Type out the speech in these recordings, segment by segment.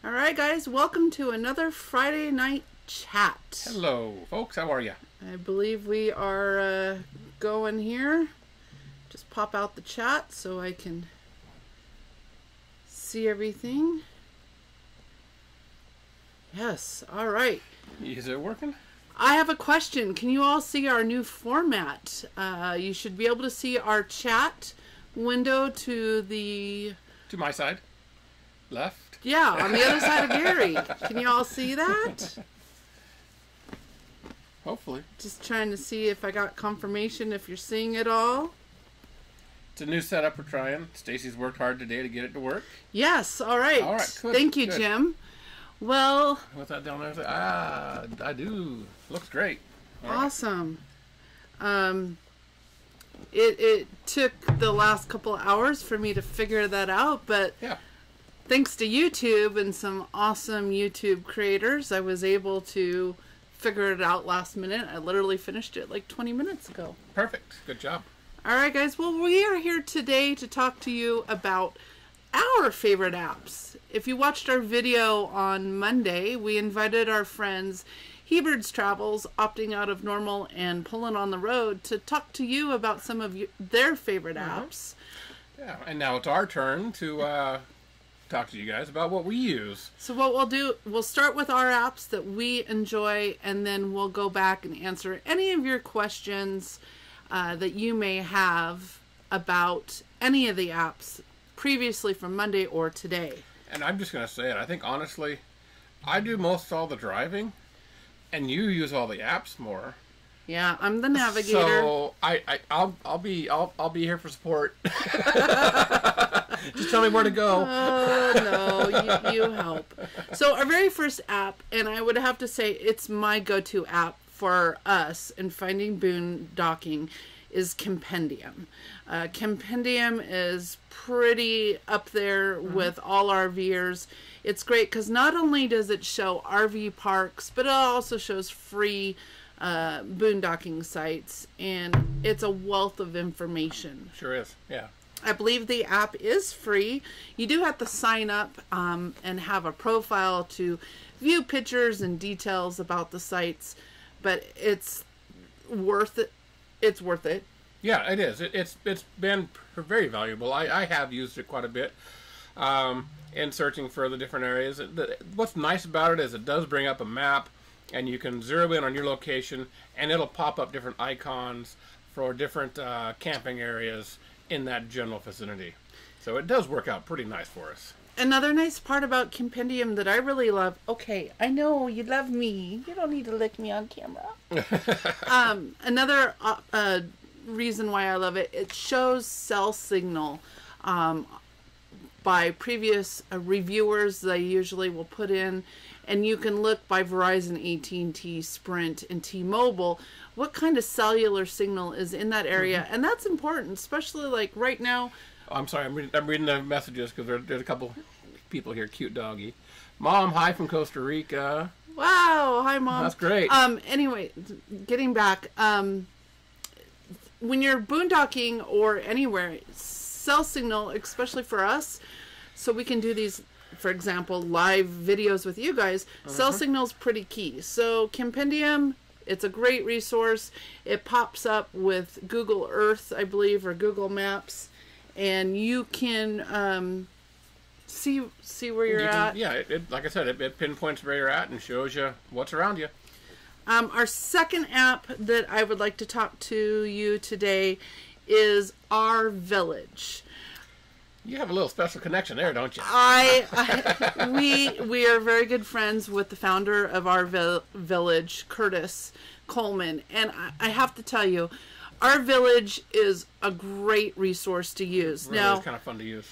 All right, guys, welcome to another Friday night chat. Hello, folks. How are you? I believe we are going here. Just pop out the chat so I can see everything. Yes, all right. Is it working? I have a question. Can you all see our new format? You should be able to see our chat window to the... To my side. Left. Yeah, on the other side of Gary. Can you all see that? Hopefully. Just trying to see if I got confirmation if you're seeing it all. It's a new setup we're trying. Stacy's worked hard today to get it to work. Yes, all right. All right, good. Thank you, Good. Jim. Well... What's that down there? I do. Looks great. All awesome. It took the last couple of hours for me to figure that out, but... Yeah. Thanks to YouTube and some awesome YouTube creators, I was able to figure it out last minute. I literally finished it like 20 minutes ago. Perfect. Good job. All right, guys. Well, we are here today to talk to you about our favorite apps. If you watched our video on Monday, we invited our friends Hebert's Travels, Opting Out of Normal, and Pulling on the Road to talk to you about some of their favorite apps. Yeah, and now it's our turn to... talk to you guys about what we use. So what we'll do, we'll start with our apps that we enjoy, and then we'll go back and answer any of your questions that you may have about any of the apps previously from Monday or today. And I'm just going to say it. I think, honestly, I do most all the driving, and you use all the apps more. Yeah, I'm the navigator. So I'll be here for support. Just tell me where to go. Oh, no, you help. So our very first app, and I would have to say it's my go-to app for us in finding boondocking, is Compendium. Compendium is pretty up there with all RVers. It's great because not only does it show RV parks, but it also shows free boondocking sites, and it's a wealth of information. Sure is, yeah. I believe the app is free. You do have to sign up and have a profile to view pictures and details about the sites, but it's worth it. It's worth it. Yeah, it is. It's been very valuable. I have used it quite a bit in searching for the different areas. What's nice about it is it does bring up a map, and you can zero in on your location, and it'll pop up different icons for different camping areas in that general vicinity. So it does work out pretty nice for us. Another nice part about Compendium that I really love, okay, I know you love me. You don't need to lick me on camera. Another reason why I love it, it shows cell signal by previous reviewers they usually will put in, and you can look by Verizon, AT&T, Sprint, and T-Mobile what kind of cellular signal is in that area, and that's important, especially like right now. Oh, I'm sorry, I'm reading the messages because there's a couple people here. Cute doggy. Mom, hi from Costa Rica. Wow, hi Mom. That's great. Anyway, getting back, when you're boondocking or anywhere, cell signal, especially for us, so we can do these, for example, live videos with you guys, cell signal's pretty key. So Compendium, it's a great resource. It pops up with Google Earth, I believe, or Google Maps, and you can see where you're at. Yeah, like I said, it pinpoints where you're at and shows you what's around you. Our second app that I would like to talk to you today is Our Village. You have a little special connection there, don't you? We are very good friends with the founder of Our Village, Curtis Coleman, and I have to tell you, Our Village is a great resource to use. Really, now, it's kind of fun to use.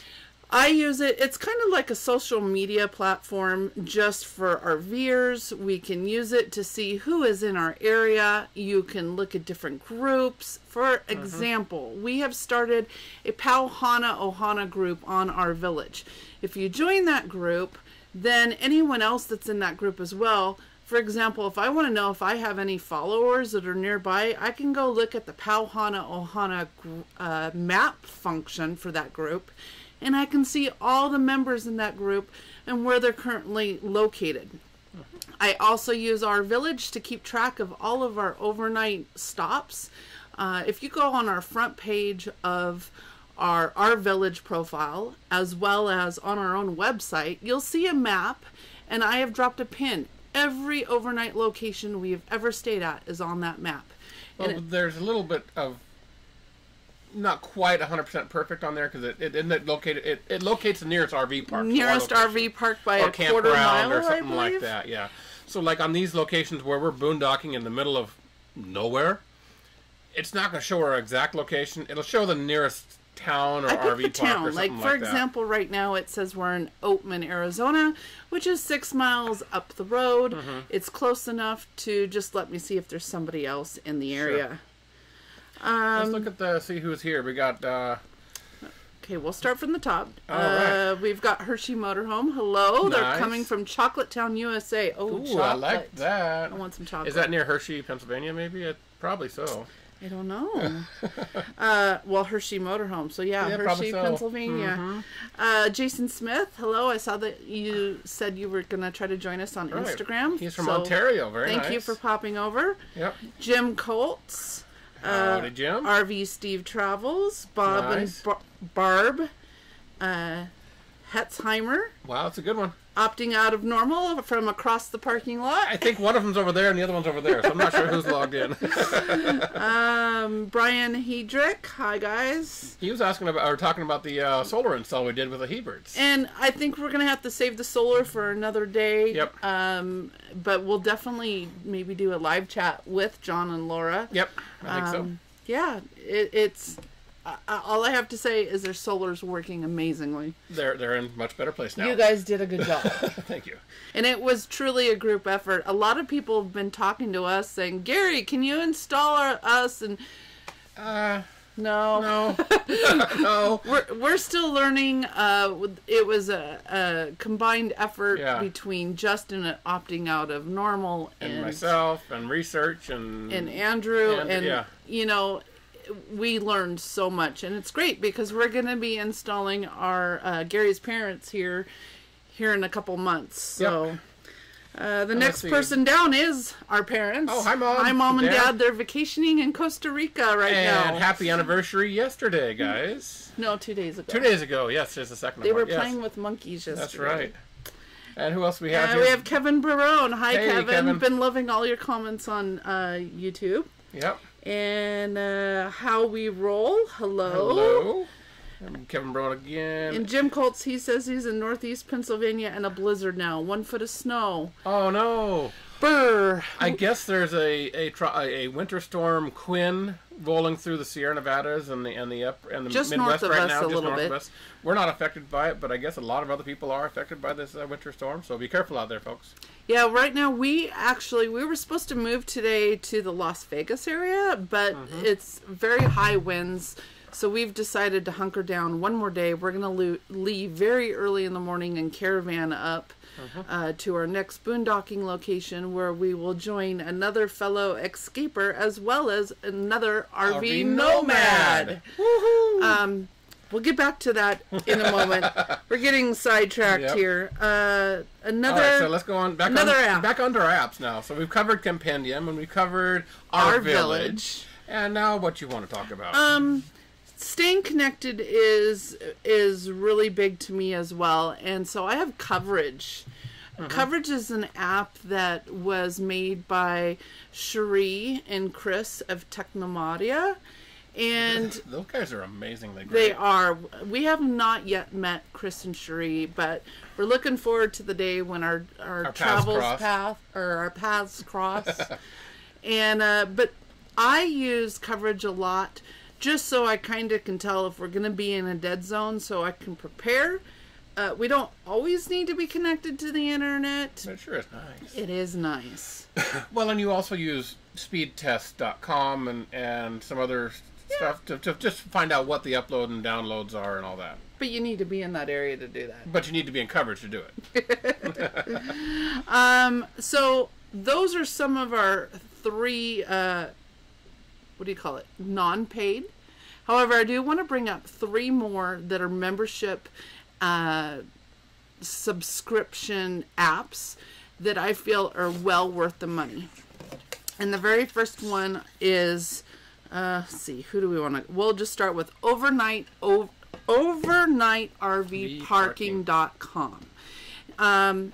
I use it. It's kind of like a social media platform just for RVers. We can use it to see who is in our area. You can look at different groups. For example, we have started a Pauhana Ohana group on Our Village. If you join that group, then anyone else that's in that group as well, for example, if I want to know if I have any followers that are nearby, I can go look at the Pauhana Ohana map function for that group. and I can see all the members in that group and where they're currently located. I also use Our Village to keep track of all of our overnight stops. If you go on our front page of our Village profile, as well as on our own website, you'll see a map, and I have dropped a pin. Every overnight location we have ever stayed at is on that map. Well, there's a little bit of not quite 100% perfect on there, because it locates the nearest RV park. Nearest RV park by a quarter mile, or something like that. Yeah. So like on these locations where we're boondocking in the middle of nowhere, it's not going to show our exact location. It'll show the nearest town or RV park or something like that. For example, right now it says we're in Oatman, Arizona, which is 6 miles up the road. Mm-hmm. It's close enough to just let me see if there's somebody else in the area. Let's look at see who's here. We got... Okay, we'll start from the top. Right. We've got Hershey Motorhome. Hello. Nice. They're coming from Chocolate Town, USA. Oh, Ooh, chocolate. I like that. I want some chocolate. Is that near Hershey, Pennsylvania, maybe? Probably so. I don't know. Well, Hershey Motorhome. So, yeah Hershey, so. Pennsylvania. Mm-hmm. Jason Smith. Hello. I saw that you said you were going to try to join us on Instagram. He's from Ontario. Very nice. Thank you for popping over. Yep. Jim Colts. Howdy, Jim. RV Steve Travels. Bob Nice. and Barb. Hetzheimer. Wow, that's a good one. Opting out of normal from across the parking lot. I think one of them's over there and the other one's over there, so I'm not sure who's logged in. Brian Hedrick. Hi, guys. He was talking about the solar install we did with the Heberts. And I think we're going to have to save the solar for another day. Yep. But we'll definitely maybe do a live chat with John and Laura. Yep, I think so. Yeah, it's... all I have to say is their solar's working amazingly. They're in a much better place now. You guys did a good job. Thank you. And it was truly a group effort. A lot of people have been talking to us saying, Gary, can you install us? And no. No. We're still learning. It was a combined effort between Justin opting out of normal and myself and research and Andrew and you know, we learned so much, and it's great because we're going to be installing our Gary's parents here in a couple months. So the next person down is our parents. Oh, hi, Mom. Hi, Mom and Dad. They're vacationing in Costa Rica right now. And happy anniversary yesterday, guys. No, 2 days ago. 2 days ago. Yes, there's a second one. They were playing with monkeys yesterday. That's right. And who else we have here? We have Kevin Barone. Hi, hey, Kevin. Been loving all your comments on YouTube. Yep. And How We Roll. Hello. And Kevin Brown again. And Jim Colts, he says he's in northeast Pennsylvania in a blizzard now. 1 foot of snow. Oh, no. Brr. I guess there's a winter storm Quinn rolling through the Sierra Nevadas and the just Midwest north of right us now. a little bit. Us. We're not affected by it, but I guess a lot of other people are affected by this winter storm. So be careful out there, folks. Yeah, right now we were supposed to move today to the Las Vegas area, but it's very high winds. So we've decided to hunker down one more day. We're going to leave very early in the morning and caravan up to our next boondocking location, where we will join another fellow escaper as well as another RV nomad. Woohoo! We'll get back to that in a moment. We're getting sidetracked here. All right, so let's go on back onto our apps now. So we've covered Compendium and we've covered our village. And now what you want to talk about? Staying connected is really big to me as well, and so I have Coverage. Coverage is an app that was made by Cherie and Chris of Technomadia, and those guys are amazingly great. They are. We have not yet met Chris and Cherie, but we're looking forward to the day when our paths cross. And but I use Coverage a lot, just so I kind of can tell if we're going to be in a dead zone, so I can prepare. We don't always need to be connected to the internet. But it sure is nice. It is nice. Well, and you also use speedtest.com and some other stuff to just find out what the upload and downloads are and all that. But you need to be in that area to do that. But you need to be in Coverage to do it. So those are some of our 3... what do you call it? Non-paid. However, I do want to bring up 3 more that are membership subscription apps that I feel are well worth the money. And the very first one is, let's see, who do we want to? We'll just start with overnightRVparking.com.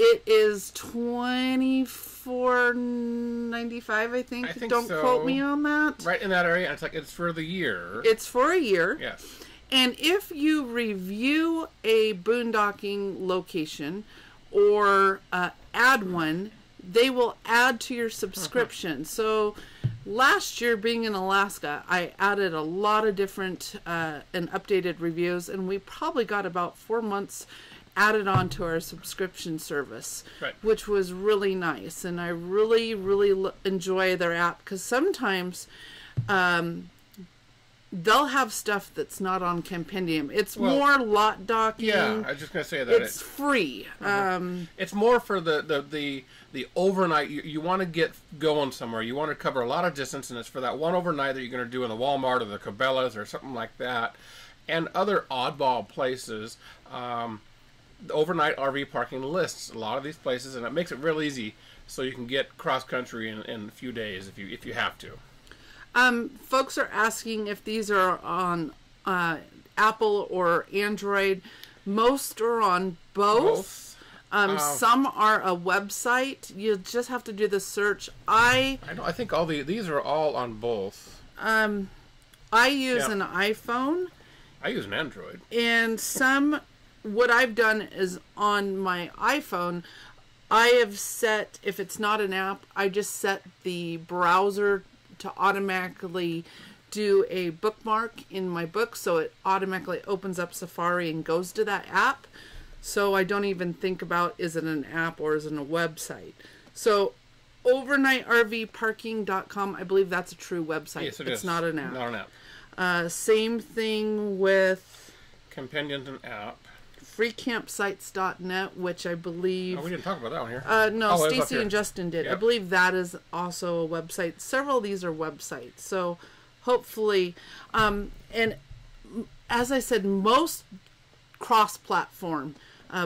It is $24.95, I think. Don't so. Quote me on that. Right in that area. It's for the year. It's for a year. Yes. And if you review a boondocking location or add one, they will add to your subscription. So last year, being in Alaska, I added a lot of different and updated reviews, and we probably got about 4 months added on to our subscription service, right, which was really nice. And I really, really enjoy their app, because sometimes they'll have stuff that's not on Compendium. It's more lot docking. Yeah, I was just going to say that. It's free. It's more for the overnight. You want to get going somewhere. You want to cover a lot of distance, and it's for that one overnight that you're going to do in the Walmart or the Cabela's or something like that, and other oddball places. The overnight RV parking lists a lot of these places, and it makes it real easy, so you can get cross country in a few days if you have to. Folks are asking if these are on Apple or Android. Most are on both. Some are a website. You just have to do the search. I think these are all on both. I use an iPhone. I use an Android. And what I've done is on my iPhone, I have set, if it's not an app, I just set the browser to automatically do a bookmark in my book, so it automatically opens up Safari and goes to that app. So I don't even think about, is it an app or is it a website? So overnightRVparking.com, I believe that's a true website. Yes, it's not an app. Not an app. Same thing with Compendium's an app. freecampsites.net, which I believe... Oh, we didn't talk about that one here. No, Stacy and Justin did. Yep. I believe that is also a website. Several of these are websites. So hopefully... and as I said, most cross-platform,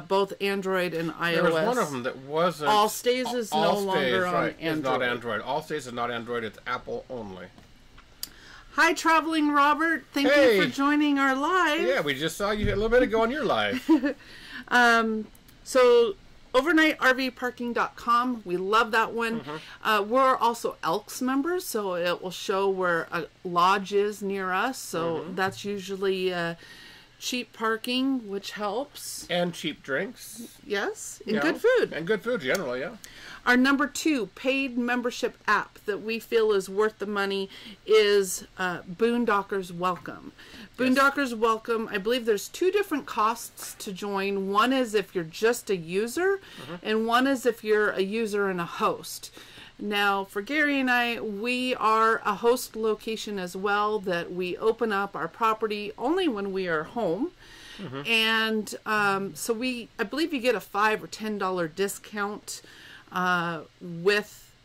both Android and iOS. There was one of them that wasn't... Allstays is no longer on Android. It's not Android. Allstays is not Android. It's Apple only. Hi, Traveling Robert. Thank you for joining our live. Yeah, we just saw you a little bit ago on your live. So, overnightRVparking.com. We love that one. We're also Elks members, so it will show where a lodge is near us. So that's usually cheap parking, which helps. And cheap drinks. Yes, and good food. And good food, generally, yeah. Our number 2 paid membership app that we feel is worth the money is Boondockers Welcome. Boondockers Welcome, I believe there's 2 different costs to join. One is if you're just a user, and one is if you're a user and a host. Now, for Gary and I, we are a host location as well, that we open up our property only when we are home. And so I believe you get a $5 or $10 discount with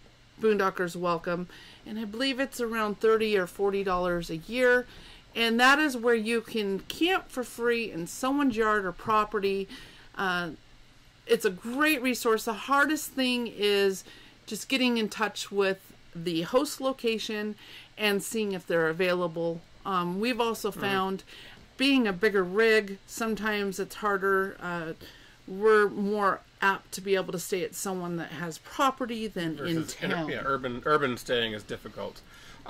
Boondockers Welcome, and I believe it's around $30 or $40 a year, and that is where you can camp for free in someone's yard or property. It's a great resource. The hardest thing is just getting in touch with the host location and seeing if they're available. We've also found, being a bigger rig, sometimes it's harder. We're more apt to be able to stay at someone that has property than in town. Yeah, urban staying is difficult.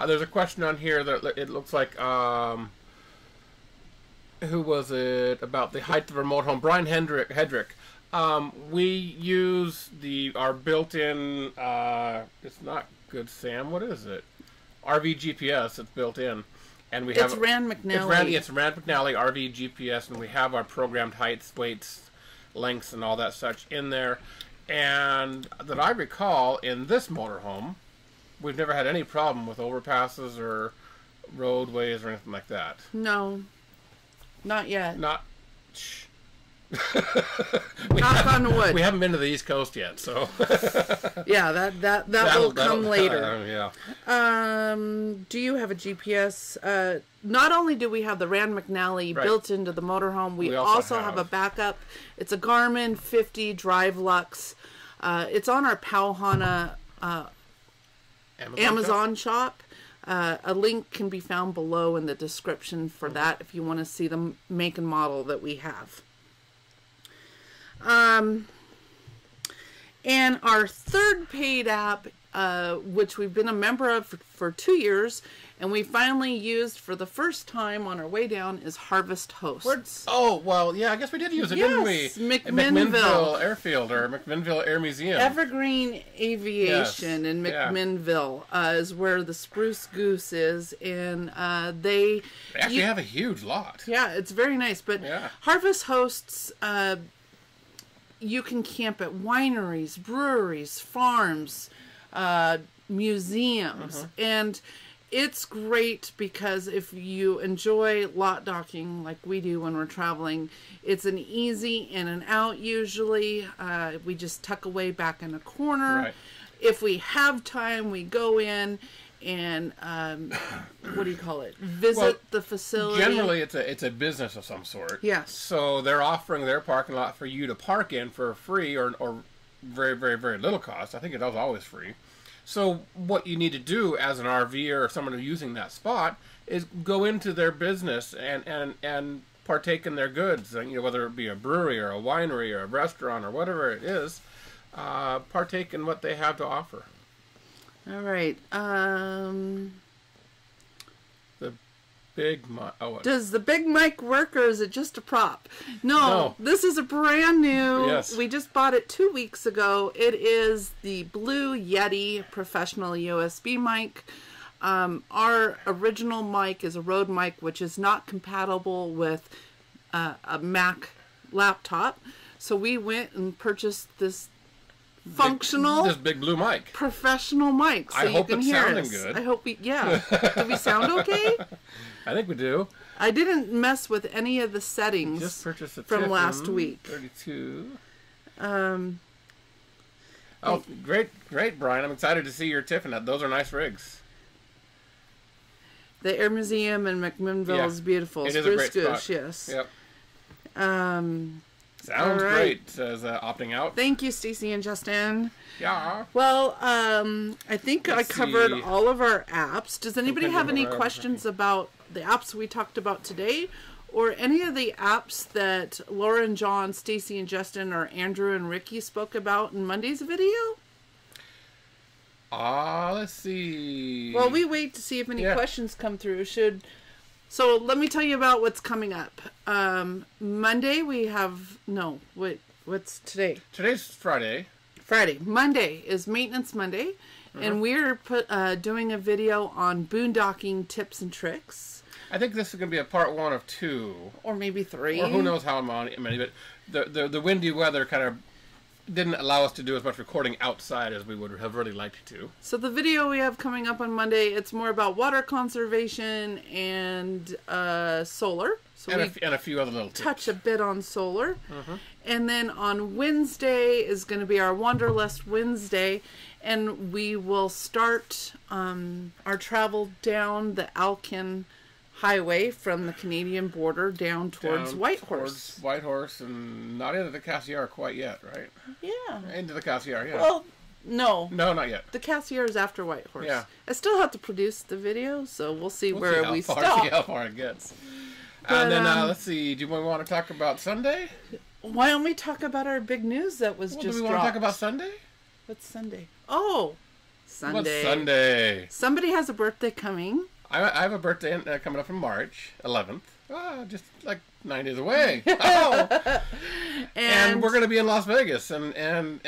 There's a question on here that it looks like, who was it, about the height of a remote home? Brian Hedrick. We use our built-in, it's not Good Sam, what is it? RV GPS, it's built in. And we have Rand McNally. It's Rand McNally RV GPS, and we have our programmed heights, weights, lengths, and all that such in there. And that I recall, in this motorhome, we've never had any problem with overpasses or roadways or anything like that. No, not yet. Knock on wood. We haven't been to the East Coast yet, so yeah, that will come later. Yeah. Do you have a GPS? Not only do we have the Rand McNally built into the motorhome, we also have a backup. It's a Garmin 50 Drive Lux. It's on our Pauhana Amazon shop. A link can be found below in the description for that if you want to see the make and model that we have. And our third paid app, which we've been a member of for 2 years, and we finally used for the first time on our way down, is Harvest Hosts. I guess we did use it, didn't we? McMinnville Airfield or McMinnville Air Museum. Evergreen Aviation in McMinnville is where the Spruce Goose is, and they actually have a huge lot. Yeah, it's very nice. But Harvest Hosts, you can camp at wineries, breweries, farms, museums, and it's great because if you enjoy lot docking like we do when we're traveling, it's an easy in and out usually. We just tuck away back in a corner. Right. If we have time, we go in and visit the facility. Generally, it's a business of some sort. Yes. So they're offering their parking lot for you to park in for free or very, very, very little cost. I think it was always free. So what you need to do as an RVer or someone who's using that spot is go into their business and partake in their goods. Whether it be a brewery or a winery or a restaurant or whatever it is, partake in what they have to offer. All right. The big mic. Does the big mic work, or is it just a prop? No. This is a brand new. Yes. We just bought it 2 weeks ago. It is the Blue Yeti professional USB mic. Our original mic is a Rode mic, which is not compatible with a Mac laptop. So we went and purchased this functional big blue mic, professional mic, so I hope it's sounding good. I hope do we sound okay? I think we do. I didn't mess with any of the settings. Just purchased a from last week. 32. Great, Brian. I'm excited to see your Tiffin. Those are nice rigs. The Air Museum in McMinnville is beautiful. It is a great spot. Yes. Yep. Sounds great, says opting out. Thank you, Stacy and Justin. Yeah. Well, I think I covered all of our apps. Does anybody have any questions about the apps we talked about today? Or any of the apps that Laura and John, Stacy and Justin, or Andrew and Ricky spoke about in Monday's video? Let's see. Well, we wait to see if any questions come through. So let me tell you about what's coming up. Monday we have what's today? Today's Friday. Monday is Maintenance Monday, and we're doing a video on boondocking tips and tricks. I think this is going to be a part 1 of 2, or maybe 3, or who knows how many. But the windy weather kind of didn't allow us to do as much recording outside as we would have really liked to. So the video we have coming up on Monday, it's more about water conservation and solar. So and a few other little tips. Touch a bit on solar. And then on Wednesday is going to be our Wanderlust Wednesday, and we will start our travel down the Alkin Highway from the Canadian border down towards Whitehorse. Towards Whitehorse, and not into the Cassiar quite yet, right? Yeah. Into the Cassiar, yeah. Well, no. No, not yet. The Cassiar is after Whitehorse. Yeah. I still have to produce the video, so we'll see where we stop. See how far it gets. But, and then, let's see, do we want to talk about Sunday? Why don't we talk about our big news that was just dropped? Do we want to talk about Sunday? What's Sunday? Oh, Sunday. What's Sunday? Somebody has a birthday coming. I have a birthday coming up in March 11th. Just like 9 days away. Oh. And we're going to be in Las Vegas, and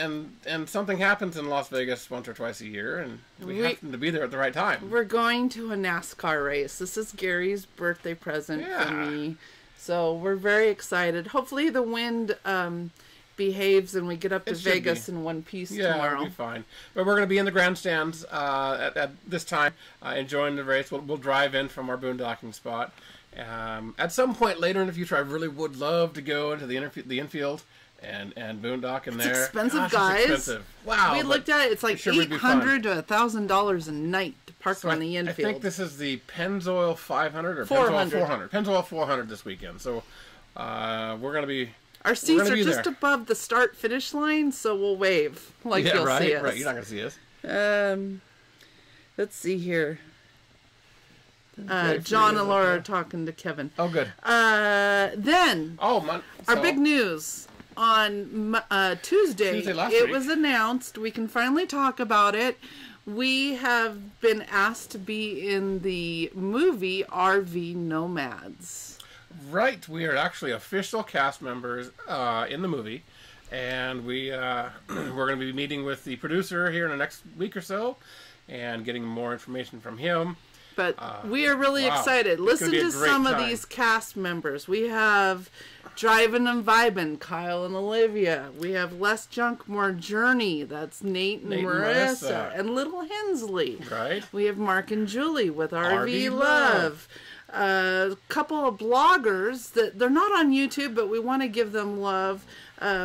something happens in Las Vegas once or twice a year, and we happen to be there at the right time. We're going to a NASCAR race. This is Gary's birthday present for me. So we're very excited. Hopefully the wind behaves and we get up to Vegas in one piece tomorrow. It'll be fine. But we're going to be in the grandstands at this time, enjoying the race. We'll drive in from our boondocking spot, At some point later in the future, I really would love to go into the infield and boondock in there. It's expensive, Gosh, guys. it's expensive. Wow. We looked at it. It's like sure would be $800 to $1,000 a night to park on the infield. I think this is the Pennzoil 500 or 400. Pennzoil 400. Pennzoil 400 this weekend. So we're going to be... Our seats are just there. above the start-finish line, so we'll wave like you'll see us. Right, you're not going to see us. Let's see here. John and Laura are talking to Kevin. Oh, good. Then, our big news on Tuesday, last it week. was announced. We can finally talk about it. We have been asked to be in the movie RV Nomads. Right, we are actually official cast members in the movie, and we're going to be meeting with the producer here in the next week or so, and getting more information from him. But we are really excited. Listen to some of these cast members. We have Drivin' and Vibin', Kyle and Olivia. We have Less Junk, More Journey. That's Nate and Marissa. And Little Hensley. Right. We have Mark and Julie with RV Love. A couple of bloggers that they're not on YouTube, but we want to give them love.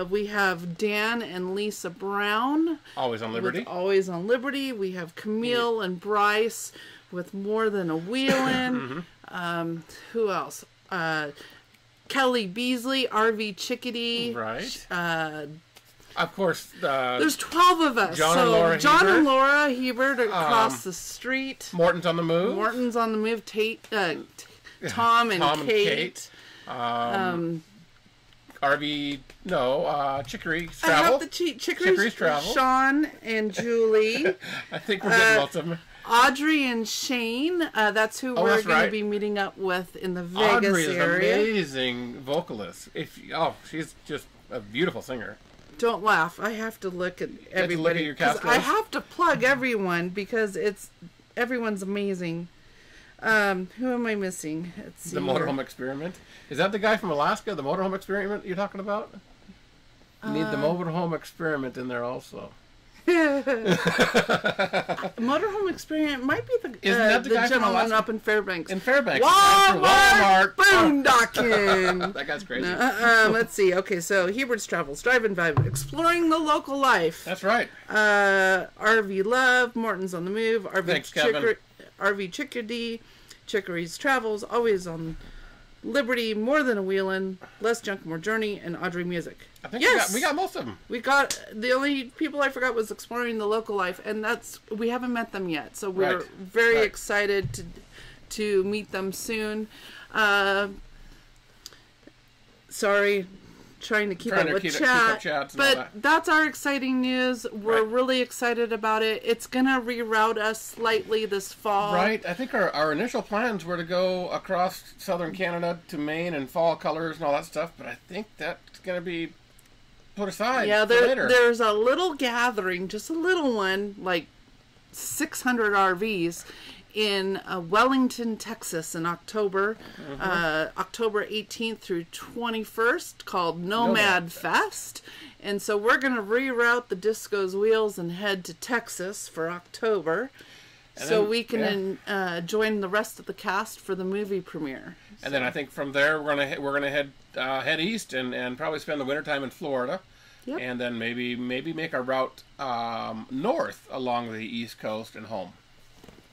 We have Dan and Lisa Brown. Always on Liberty. Always on Liberty. We have Camille and Bryce with More Than a Wheelin'. Who else? Kelly Beasley, RV Chickadee. Right. Of course. There's 12 of us. John and Laura Hebert across the street. Morton's on the Move. Tom and Kate. Chicory's Travel. I have the Chicory's Travel. Sean and Julie. I think we're getting lots of them. Audrey and Shane. That's who we're going to be meeting up with in the Vegas Audrey is area. An amazing vocalist. She's just a beautiful singer. Don't laugh. I have to look at everybody. Look at your cast I have to plug everyone because everyone's amazing. Who am I missing? Let's see. The Motorhome Experiment. Is that the guy from Alaska? The Motorhome Experiment you're talking about? You need the Motorhome Experiment in there also. Motorhome Experiment might be Isn't that the guy gentleman up in Fairbanks. In Fairbanks. Walmart boondocking. That guy's crazy. Let's see. Okay, so Hebert's Travels, Drive-In Vibe, Exploring the Local Life. That's right. RV Love, Morton's on the Move, RV Chickadee, Chicory's Travels, Always on Liberty, More Than a Wheelin', Less Junk, More Journey, and Audrey Music. I think we got most of them. We got the only people I forgot was Exploring the Local Life, and we haven't met them yet, so we're very excited to meet them soon. Sorry, trying to keep up with chat, but that's our exciting news. We're really excited about it. It's gonna reroute us slightly this fall. Right. I think our initial plans were to go across southern Canada to Maine and fall colors and all that stuff, but I think that's gonna be put aside. Yeah, later. There's a little gathering, just a little one, like 600 RVs in Wellington, Texas in October, October 18th through 21st, called Nomad Fest. And so we're going to reroute the Disco's wheels and head to Texas for October, so we can join the rest of the cast for the movie premiere. And then I think from there we're gonna head east and probably spend the wintertime in Florida. Yep. And then maybe make our route north along the East Coast and home.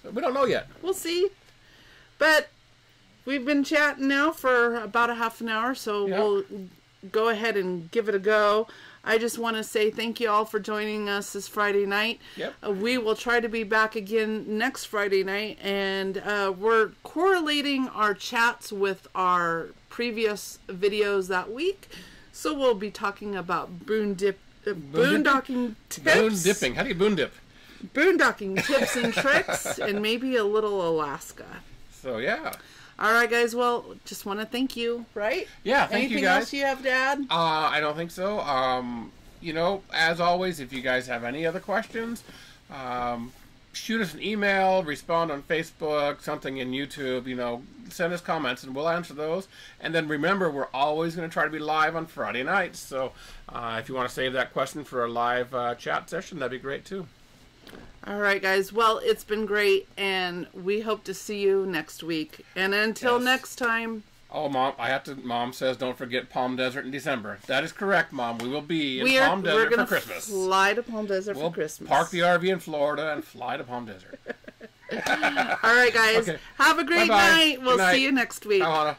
So we don't know yet. We'll see. But we've been chatting now for about a half an hour, so we'll go ahead and give it a go. I just want to say thank you all for joining us this Friday night. Yep. We will try to be back again next Friday night, and we're correlating our chats with our previous videos that week. So we'll be talking about boondocking tips. Boon dipping. How do you boon dip? Boondocking tips and tricks, and maybe a little Alaska. So, yeah. All right, guys. Well, just want to thank you, right? Yeah, thank you, guys. Anything else you have to add? I don't think so. As always, if you guys have any other questions, shoot us an email, respond on Facebook, something in YouTube, send us comments, and we'll answer those. And then remember, we're always going to try to be live on Friday nights. So if you want to save that question for a live chat session, that'd be great, too. All right, guys. Well, it's been great, and we hope to see you next week. And until next time. Oh, Mom, Mom says don't forget Palm Desert in December. That is correct, Mom. We will be in Palm Desert for Christmas. Fly to Palm Desert for Christmas. Park the RV in Florida and fly to Palm Desert. All right, guys. Okay. Have a great night. We'll see you next week. Bye, Hannah.